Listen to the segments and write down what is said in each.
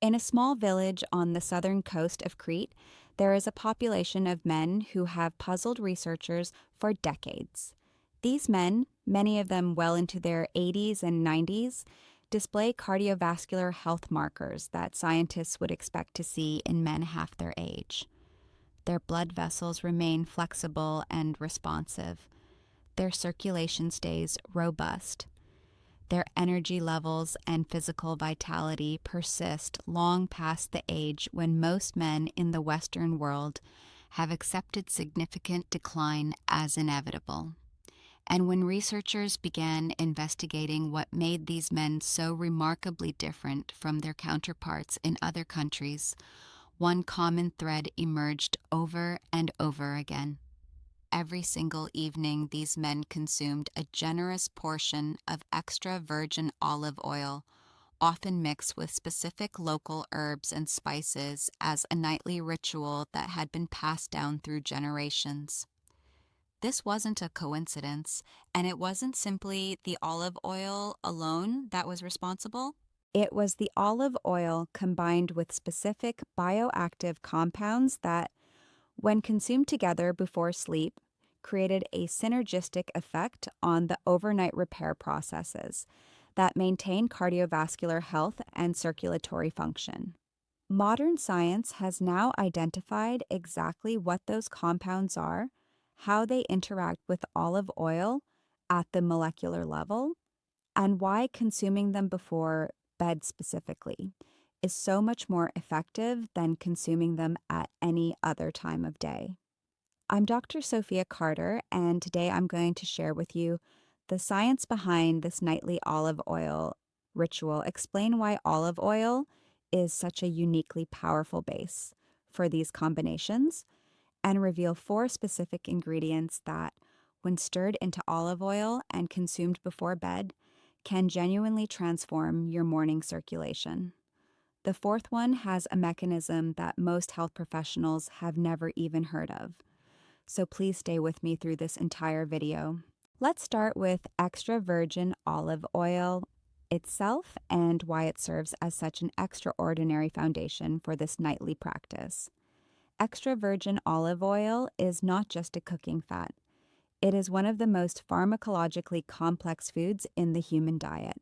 In a small village on the southern coast of Crete, there is a population of men who have puzzled researchers for decades. These men, many of them well into their 80s and 90s, display cardiovascular health markers that scientists would expect to see in men half their age. Their blood vessels remain flexible and responsive. Their circulation stays robust. Their energy levels and physical vitality persist long past the age when most men in the Western world have accepted significant decline as inevitable. And when researchers began investigating what made these men so remarkably different from their counterparts in other countries, one common thread emerged over and over again. Every single evening, these men consumed a generous portion of extra virgin olive oil, often mixed with specific local herbs and spices as a nightly ritual that had been passed down through generations. This wasn't a coincidence, and it wasn't simply the olive oil alone that was responsible. It was the olive oil combined with specific bioactive compounds that, when consumed together before sleep, created a synergistic effect on the overnight repair processes that maintain cardiovascular health and circulatory function. Modern science has now identified exactly what those compounds are, how they interact with olive oil at the molecular level, and why consuming them before bed specifically is so much more effective than consuming them at any other time of day. I'm Dr. Sophia Carter, and today I'm going to share with you the science behind this nightly olive oil ritual, explain why olive oil is such a uniquely powerful base for these combinations, and reveal 4 specific ingredients that, when stirred into olive oil and consumed before bed, can genuinely transform your morning circulation. The 4th one has a mechanism that most health professionals have never even heard of. So please stay with me through this entire video. Let's start with extra virgin olive oil itself and why it serves as such an extraordinary foundation for this nightly practice. Extra virgin olive oil is not just a cooking fat. It is one of the most pharmacologically complex foods in the human diet.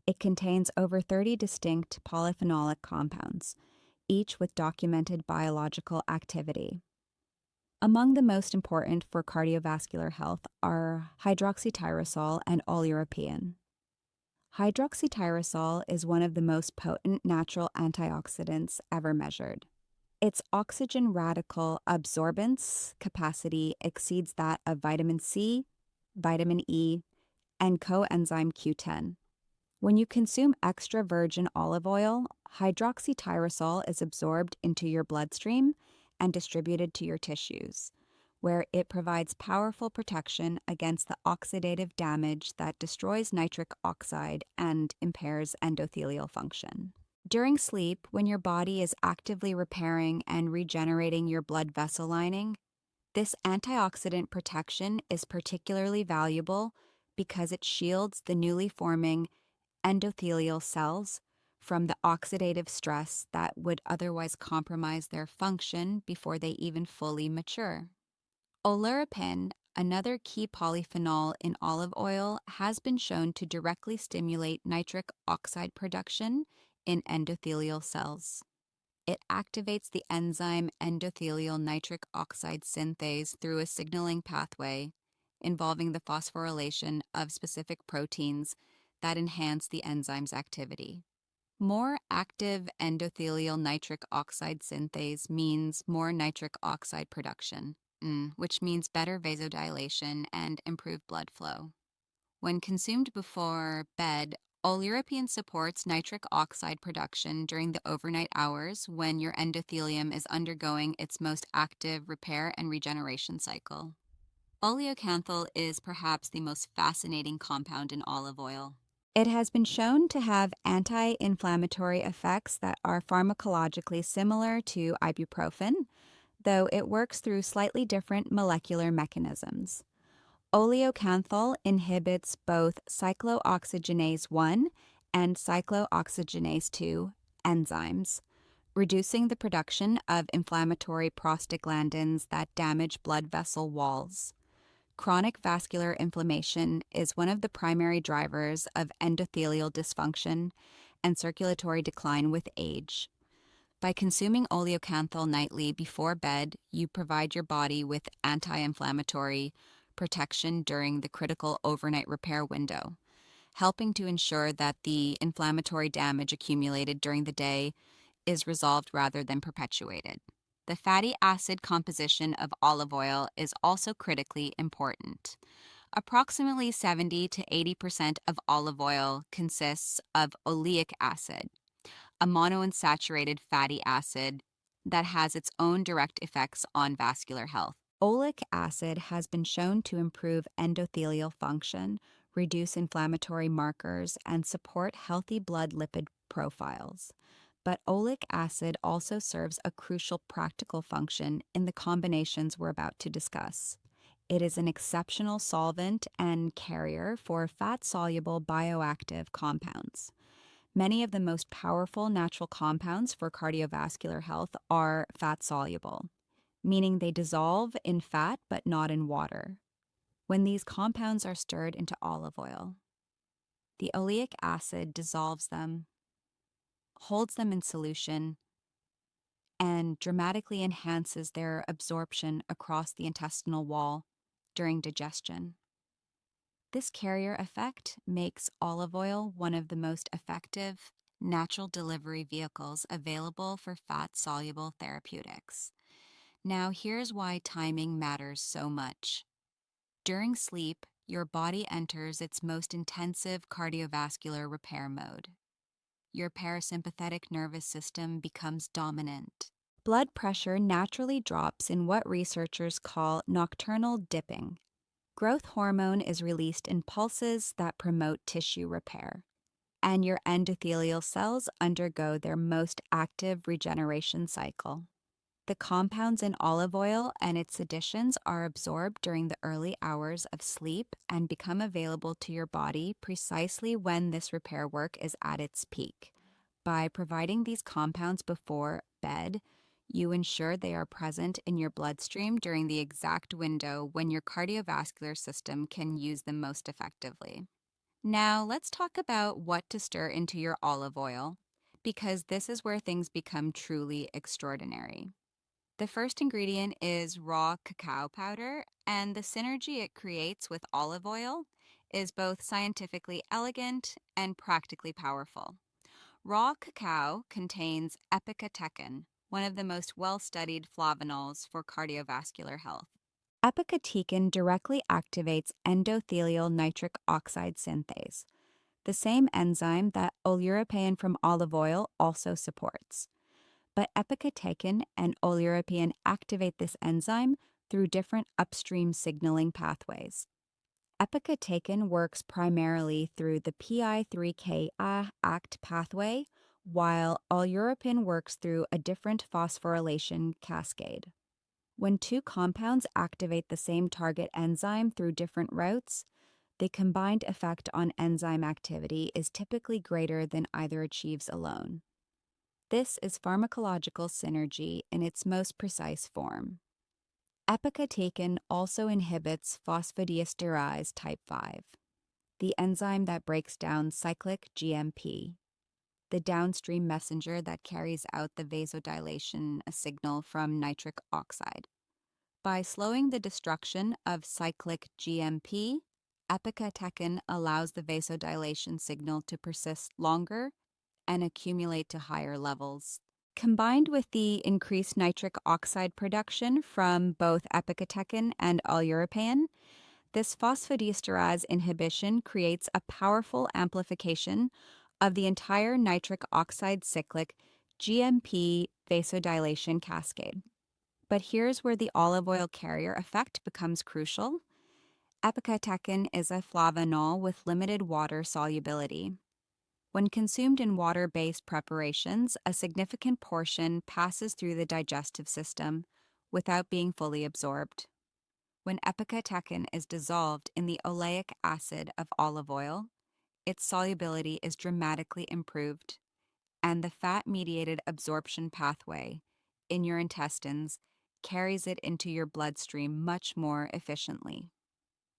It contains over 30 distinct polyphenolic compounds, each with documented biological activity. Among the most important for cardiovascular health are hydroxytyrosol and oleuropein. Hydroxytyrosol is one of the most potent natural antioxidants ever measured. Its oxygen radical absorbance capacity exceeds that of vitamin C, vitamin E, and coenzyme Q10. When you consume extra virgin olive oil, hydroxytyrosol is absorbed into your bloodstream and distributed to your tissues, where it provides powerful protection against the oxidative damage that destroys nitric oxide and impairs endothelial function. During sleep, when your body is actively repairing and regenerating your blood vessel lining, this antioxidant protection is particularly valuable because it shields the newly forming endothelial cells from the oxidative stress that would otherwise compromise their function before they even fully mature. Oleuropein, another key polyphenol in olive oil, has been shown to directly stimulate nitric oxide production in endothelial cells. It activates the enzyme endothelial nitric oxide synthase through a signaling pathway involving the phosphorylation of specific proteins that enhance the enzyme's activity. More active endothelial nitric oxide synthase means more nitric oxide production, which means better vasodilation and improved blood flow. When consumed before bed, oleuropein supports nitric oxide production during the overnight hours when your endothelium is undergoing its most active repair and regeneration cycle. Oleocanthal is perhaps the most fascinating compound in olive oil. It has been shown to have anti-inflammatory effects that are pharmacologically similar to ibuprofen, though it works through slightly different molecular mechanisms. Oleocanthal inhibits both cyclooxygenase 1 and cyclooxygenase 2 enzymes, reducing the production of inflammatory prostaglandins that damage blood vessel walls. Chronic vascular inflammation is one of the primary drivers of endothelial dysfunction and circulatory decline with age. By consuming oleocanthal nightly before bed, you provide your body with anti-inflammatory protection during the critical overnight repair window, helping to ensure that the inflammatory damage accumulated during the day is resolved rather than perpetuated. The fatty acid composition of olive oil is also critically important. Approximately 70 to 80% of olive oil consists of oleic acid, a monounsaturated fatty acid that has its own direct effects on vascular health. Oleic acid has been shown to improve endothelial function, reduce inflammatory markers, and support healthy blood lipid profiles. But oleic acid also serves a crucial practical function in the combinations we're about to discuss. It is an exceptional solvent and carrier for fat-soluble bioactive compounds. Many of the most powerful natural compounds for cardiovascular health are fat-soluble, meaning they dissolve in fat but not in water. When these compounds are stirred into olive oil, the oleic acid dissolves them, holds them in solution, and dramatically enhances their absorption across the intestinal wall during digestion. This carrier effect makes olive oil one of the most effective natural delivery vehicles available for fat-soluble therapeutics. Now, here's why timing matters so much. During sleep, your body enters its most intensive cardiovascular repair mode. Your parasympathetic nervous system becomes dominant. Blood pressure naturally drops in what researchers call nocturnal dipping. Growth hormone is released in pulses that promote tissue repair, and your endothelial cells undergo their most active regeneration cycle. The compounds in olive oil and its additions are absorbed during the early hours of sleep and become available to your body precisely when this repair work is at its peak. By providing these compounds before bed, you ensure they are present in your bloodstream during the exact window when your cardiovascular system can use them most effectively. Now, let's talk about what to stir into your olive oil, because this is where things become truly extraordinary. The first ingredient is raw cacao powder, and the synergy it creates with olive oil is both scientifically elegant and practically powerful. Raw cacao contains epicatechin, one of the most well-studied flavonols for cardiovascular health. Epicatechin directly activates endothelial nitric oxide synthase, the same enzyme that oleuropein from olive oil also supports. But epicatechin and oleuropein activate this enzyme through different upstream signaling pathways. Epicatechin works primarily through the PI3K ACT pathway, while oleuropein works through a different phosphorylation cascade. When two compounds activate the same target enzyme through different routes, the combined effect on enzyme activity is typically greater than either achieves alone. This is pharmacological synergy in its most precise form. Epicatechin also inhibits phosphodiesterase type 5, the enzyme that breaks down cyclic GMP, the downstream messenger that carries out the vasodilation signal from nitric oxide. By slowing the destruction of cyclic GMP, epicatechin allows the vasodilation signal to persist longer and accumulate to higher levels. Combined with the increased nitric oxide production from both epicatechin and oleuropein, this phosphodiesterase inhibition creates a powerful amplification of the entire nitric oxide cyclic GMP vasodilation cascade. But here's where the olive oil carrier effect becomes crucial. Epicatechin is a flavonol with limited water solubility. When consumed in water-based preparations, a significant portion passes through the digestive system without being fully absorbed. When epicatechin is dissolved in the oleic acid of olive oil, its solubility is dramatically improved, and the fat-mediated absorption pathway in your intestines carries it into your bloodstream much more efficiently.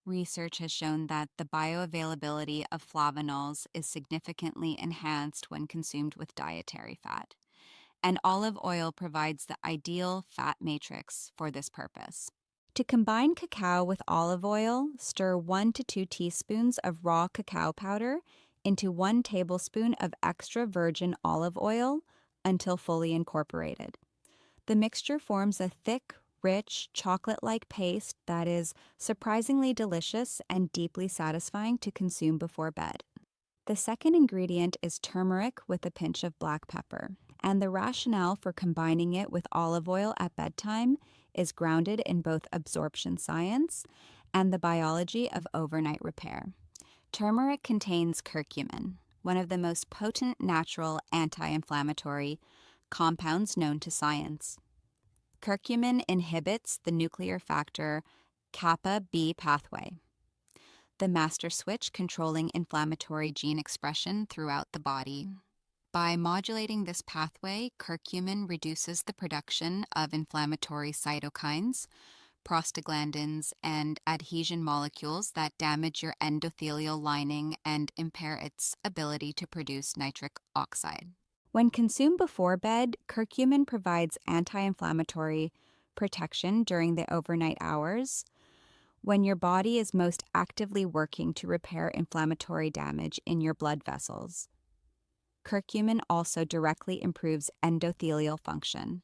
Research has shown that the bioavailability of flavanols is significantly enhanced when consumed with dietary fat, and olive oil provides the ideal fat matrix for this purpose. To combine cacao with olive oil, stir 1 to 2 teaspoons of raw cacao powder into 1 tablespoon of extra virgin olive oil until fully incorporated. The mixture forms a thick, rich, chocolate-like paste that is surprisingly delicious and deeply satisfying to consume before bed. The second ingredient is turmeric with a pinch of black pepper, and the rationale for combining it with olive oil at bedtime is grounded in both absorption science and the biology of overnight repair. Turmeric contains curcumin, one of the most potent natural anti-inflammatory compounds known to science. Curcumin inhibits the nuclear factor kappa B pathway, the master switch controlling inflammatory gene expression throughout the body. By modulating this pathway, curcumin reduces the production of inflammatory cytokines, prostaglandins, and adhesion molecules that damage your endothelial lining and impair its ability to produce nitric oxide. When consumed before bed, curcumin provides anti-inflammatory protection during the overnight hours, when your body is most actively working to repair inflammatory damage in your blood vessels. Curcumin also directly improves endothelial function.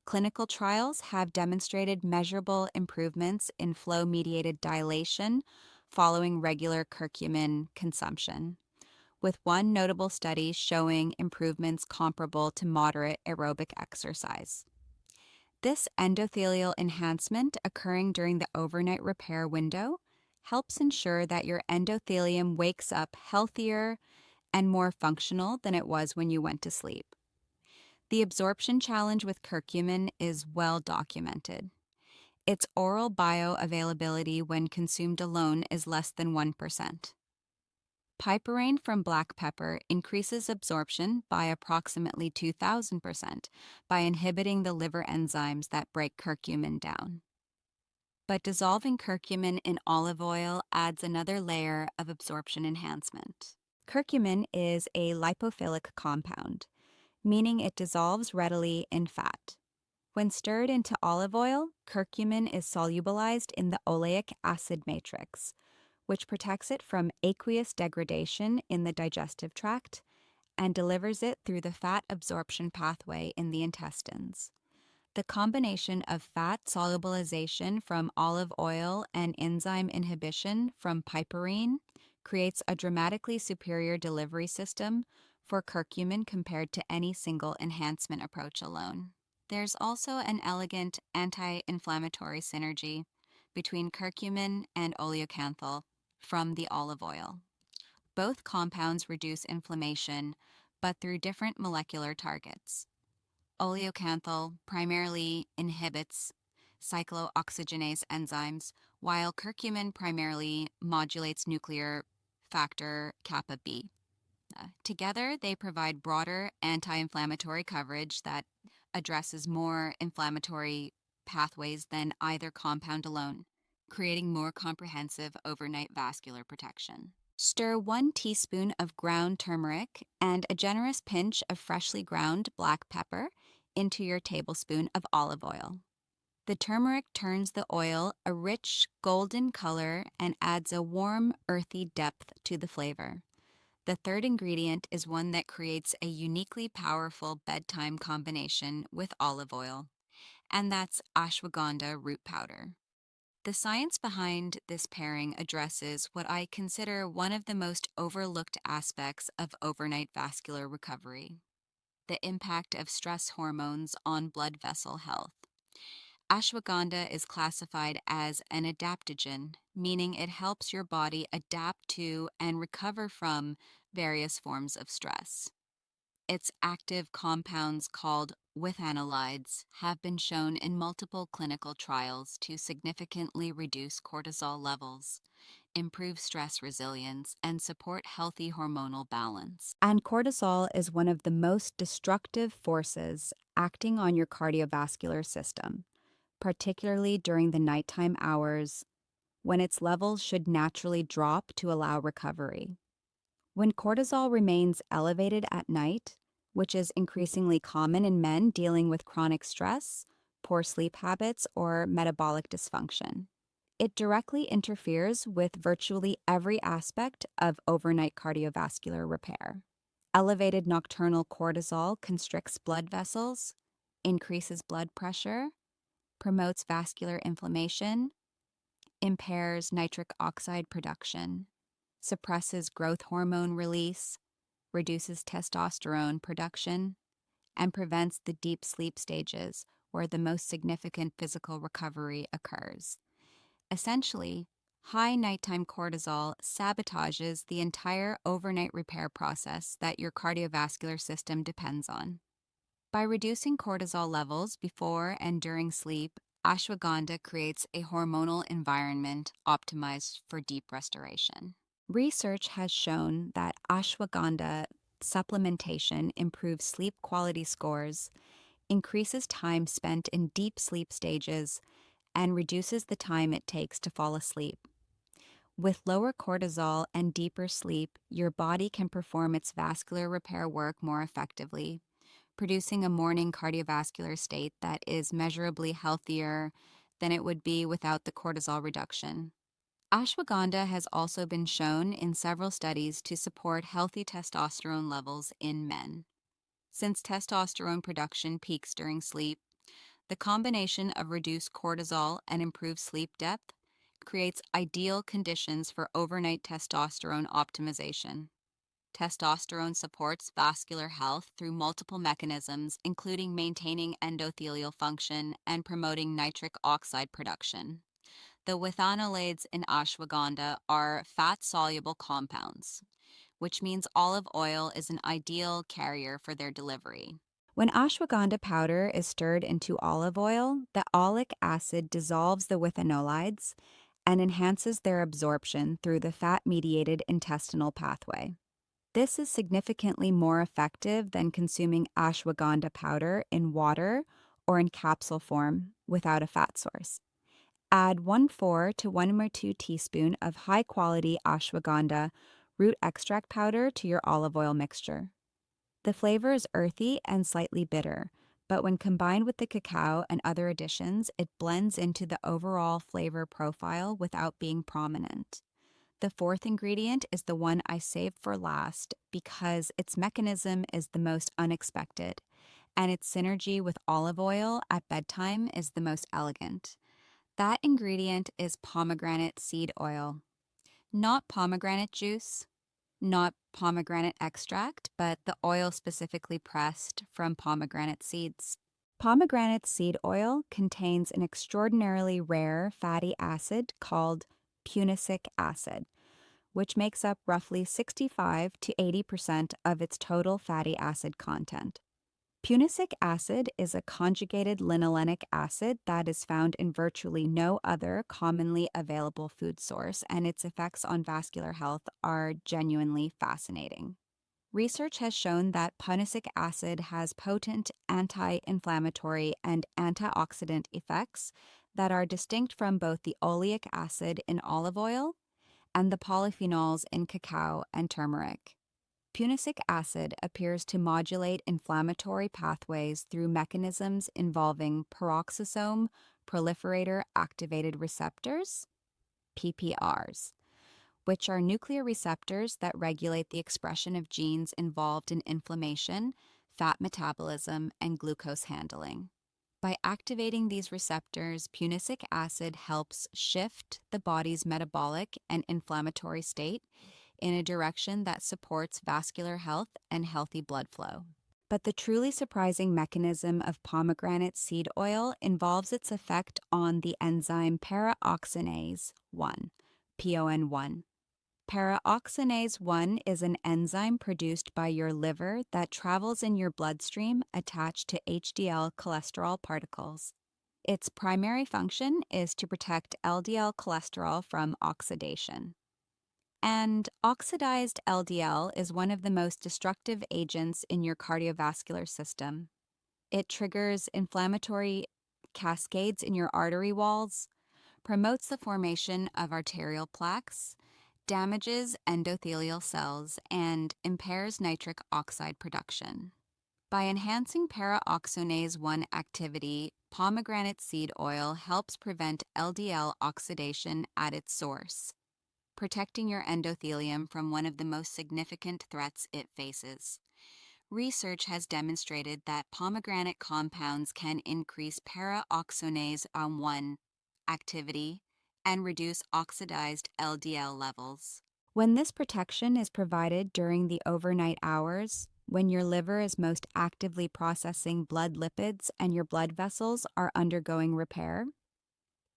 Clinical trials have demonstrated measurable improvements in flow-mediated dilation following regular curcumin consumption, with one notable study showing improvements comparable to moderate aerobic exercise. This endothelial enhancement occurring during the overnight repair window helps ensure that your endothelium wakes up healthier and more functional than it was when you went to sleep. The absorption challenge with curcumin is well documented. Its oral bioavailability when consumed alone is less than 1%. Piperine from black pepper increases absorption by approximately 2,000% by inhibiting the liver enzymes that break curcumin down. But dissolving curcumin in olive oil adds another layer of absorption enhancement. Curcumin is a lipophilic compound, meaning it dissolves readily in fat. When stirred into olive oil, curcumin is solubilized in the oleic acid matrix, which protects it from aqueous degradation in the digestive tract and delivers it through the fat absorption pathway in the intestines. The combination of fat solubilization from olive oil and enzyme inhibition from piperine creates a dramatically superior delivery system for curcumin compared to any single enhancement approach alone. There's also an elegant anti-inflammatory synergy between curcumin and oleocanthal from the olive oil. Both compounds reduce inflammation, but through different molecular targets. Oleocanthal primarily inhibits cyclooxygenase enzymes, while curcumin primarily modulates nuclear factor kappa B. Together, they provide broader anti-inflammatory coverage that addresses more inflammatory pathways than either compound alone, creating more comprehensive overnight vascular protection. Stir 1 teaspoon of ground turmeric and a generous pinch of freshly ground black pepper into your tablespoon of olive oil. The turmeric turns the oil a rich golden color and adds a warm, earthy depth to the flavor. The third ingredient is one that creates a uniquely powerful bedtime combination with olive oil, and that's ashwagandha root powder. The science behind this pairing addresses what I consider one of the most overlooked aspects of overnight vascular recovery: the impact of stress hormones on blood vessel health. Ashwagandha is classified as an adaptogen, meaning it helps your body adapt to and recover from various forms of stress. Its active compounds, called withanolides, have been shown in multiple clinical trials to significantly reduce cortisol levels, improve stress resilience, and support healthy hormonal balance. And cortisol is one of the most destructive forces acting on your cardiovascular system, particularly during the nighttime hours when its levels should naturally drop to allow recovery. When cortisol remains elevated at night, which is increasingly common in men dealing with chronic stress, poor sleep habits, or metabolic dysfunction, it directly interferes with virtually every aspect of overnight cardiovascular repair. Elevated nocturnal cortisol constricts blood vessels, increases blood pressure, promotes vascular inflammation, impairs nitric oxide production, suppresses growth hormone release, reduces testosterone production, and prevents the deep sleep stages where the most significant physical recovery occurs. Essentially, high nighttime cortisol sabotages the entire overnight repair process that your cardiovascular system depends on. By reducing cortisol levels before and during sleep, ashwagandha creates a hormonal environment optimized for deep restoration. Research has shown that ashwagandha supplementation improves sleep quality scores, increases time spent in deep sleep stages, and reduces the time it takes to fall asleep. With lower cortisol and deeper sleep, your body can perform its vascular repair work more effectively, producing a morning cardiovascular state that is measurably healthier than it would be without the cortisol reduction. Ashwagandha has also been shown in several studies to support healthy testosterone levels in men. Since testosterone production peaks during sleep, the combination of reduced cortisol and improved sleep depth creates ideal conditions for overnight testosterone optimization. Testosterone supports vascular health through multiple mechanisms, including maintaining endothelial function and promoting nitric oxide production. The withanolates in ashwagandha are fat-soluble compounds, which means olive oil is an ideal carrier for their delivery. When ashwagandha powder is stirred into olive oil, the oleic acid dissolves the withanolides and enhances their absorption through the fat-mediated intestinal pathway. This is significantly more effective than consuming ashwagandha powder in water or in capsule form without a fat source. Add 1/4 to 1 or 2 teaspoons of high-quality ashwagandha root extract powder to your olive oil mixture. The flavor is earthy and slightly bitter, but when combined with the cacao and other additions, it blends into the overall flavor profile without being prominent. The fourth ingredient is the one I saved for last because its mechanism is the most unexpected, and its synergy with olive oil at bedtime is the most elegant. That ingredient is pomegranate seed oil. Not pomegranate juice, not pomegranate extract, but the oil specifically pressed from pomegranate seeds. Pomegranate seed oil contains an extraordinarily rare fatty acid called punicic acid, which makes up roughly 65 to 80% of its total fatty acid content. Punicic acid is a conjugated linolenic acid that is found in virtually no other commonly available food source, and its effects on vascular health are genuinely fascinating. Research has shown that punicic acid has potent anti-inflammatory and antioxidant effects that are distinct from both the oleic acid in olive oil and the polyphenols in cacao and turmeric. Punicic acid appears to modulate inflammatory pathways through mechanisms involving peroxisome proliferator activated receptors, PPRs, which are nuclear receptors that regulate the expression of genes involved in inflammation, fat metabolism, and glucose handling. By activating these receptors, punicic acid helps shift the body's metabolic and inflammatory state in a direction that supports vascular health and healthy blood flow. But the truly surprising mechanism of pomegranate seed oil involves its effect on the enzyme paraoxinase 1, PON1. Paraoxinase 1 is an enzyme produced by your liver that travels in your bloodstream attached to HDL cholesterol particles. Its primary function is to protect LDL cholesterol from oxidation. And oxidized LDL is one of the most destructive agents in your cardiovascular system. It triggers inflammatory cascades in your artery walls, promotes the formation of arterial plaques, damages endothelial cells, and impairs nitric oxide production. By enhancing para-oxonase 1 activity, pomegranate seed oil helps prevent LDL oxidation at its source, protecting your endothelium from one of the most significant threats it faces. Research has demonstrated that pomegranate compounds can increase para-oxonase 1 activity and reduce oxidized LDL levels. When this protection is provided during the overnight hours, when your liver is most actively processing blood lipids and your blood vessels are undergoing repair,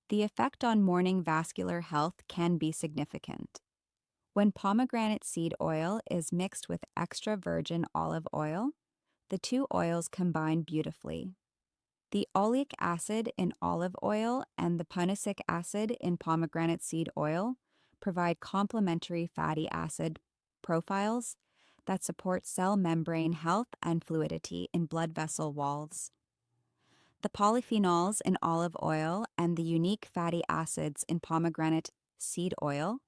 the effect on morning vascular health can be significant. When pomegranate seed oil is mixed with extra virgin olive oil, the two oils combine beautifully. The oleic acid in olive oil and the punicic acid in pomegranate seed oil provide complementary fatty acid profiles that support cell membrane health and fluidity in blood vessel walls. The polyphenols in olive oil and the unique fatty acids in pomegranate seed oil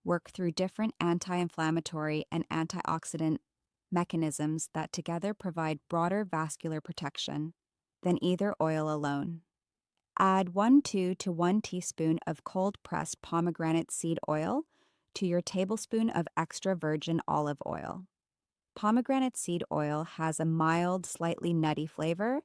work through different anti-inflammatory and antioxidant mechanisms that together provide broader vascular protection than either oil alone. Add 1/2 to 1 teaspoon of cold-pressed pomegranate seed oil to your tablespoon of extra virgin olive oil. Pomegranate seed oil has a mild, slightly nutty flavor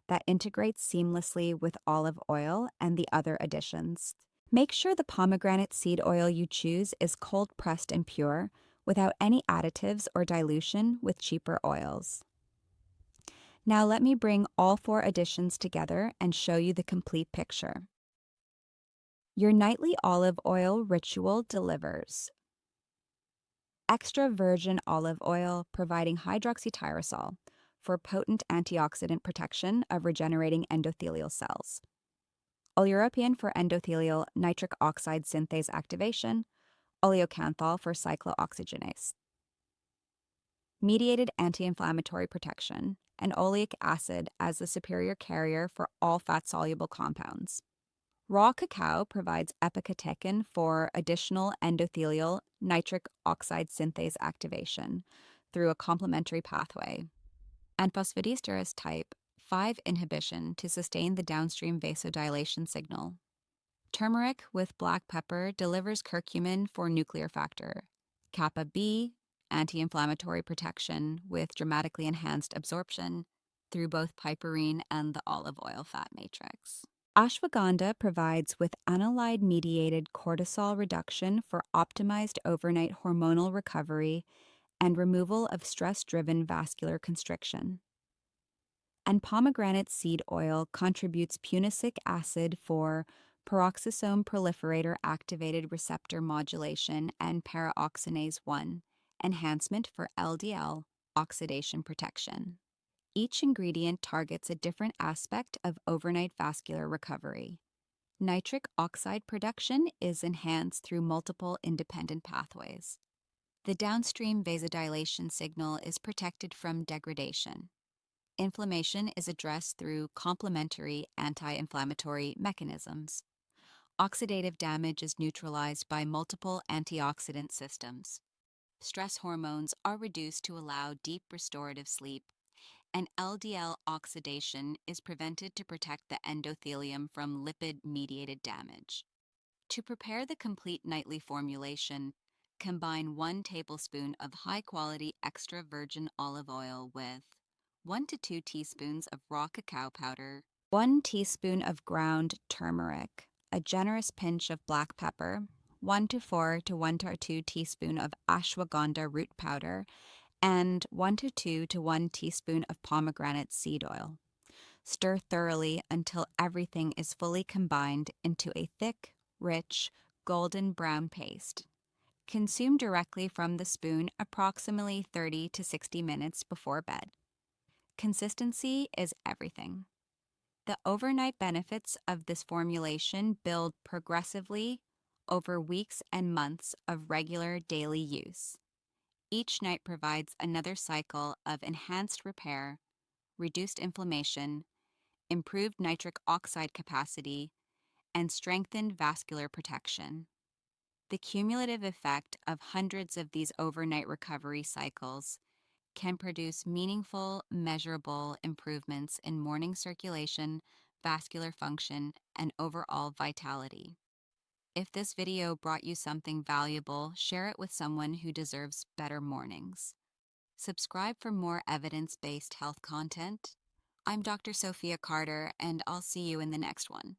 that integrates seamlessly with olive oil and the other additions. Make sure the pomegranate seed oil you choose is cold-pressed and pure, without any additives or dilution with cheaper oils. Now let me bring all 4 additions together and show you the complete picture. Your nightly olive oil ritual delivers. Extra virgin olive oil providing hydroxytyrosol for potent antioxidant protection of regenerating endothelial cells. Oleuropein for endothelial nitric oxide synthase activation, oleocanthal for cyclooxygenase. Mediated anti-inflammatory protection, and oleic acid as the superior carrier for all fat-soluble compounds. Raw cacao provides epicatechin for additional endothelial nitric oxide synthase activation through a complementary pathway, and phosphodiesterase type 5 inhibition to sustain the downstream vasodilation signal. Turmeric with black pepper delivers curcumin for nuclear factor, kappa B, anti-inflammatory protection with dramatically enhanced absorption through both piperine and the olive oil fat matrix. Ashwagandha provides with analyte-mediated cortisol reduction for optimized overnight hormonal recovery and removal of stress-driven vascular constriction. And pomegranate seed oil contributes punicic acid for peroxisome proliferator activated receptor modulation and para-oxonase 1 enhancement for LDL oxidation protection. Each ingredient targets a different aspect of overnight vascular recovery. Nitric oxide production is enhanced through multiple independent pathways. The downstream vasodilation signal is protected from degradation. Inflammation is addressed through complementary anti-inflammatory mechanisms. Oxidative damage is neutralized by multiple antioxidant systems. Stress hormones are reduced to allow deep restorative sleep, and LDL oxidation is prevented to protect the endothelium from lipid-mediated damage. To prepare the complete nightly formulation, combine 1 tablespoon of high-quality extra virgin olive oil with 1 to 2 teaspoons of raw cacao powder, 1 teaspoon of ground turmeric, a generous pinch of black pepper, 1 to 4 to 1 to 2 teaspoon of ashwagandha root powder, and 1 to 2 to 1 teaspoon of pomegranate seed oil. Stir thoroughly until everything is fully combined into a thick, rich, golden brown paste. Consume directly from the spoon approximately 30 to 60 minutes before bed. Consistency is everything. The overnight benefits of this formulation build progressively over weeks and months of regular daily use. Each night provides another cycle of enhanced repair, reduced inflammation, improved nitric oxide capacity, and strengthened vascular protection. The cumulative effect of hundreds of these overnight recovery cycles can produce meaningful, measurable improvements in morning circulation, vascular function, and overall vitality. If this video brought you something valuable, share it with someone who deserves better mornings. Subscribe for more evidence-based health content. I'm Dr. Sophia Carter, and I'll see you in the next one.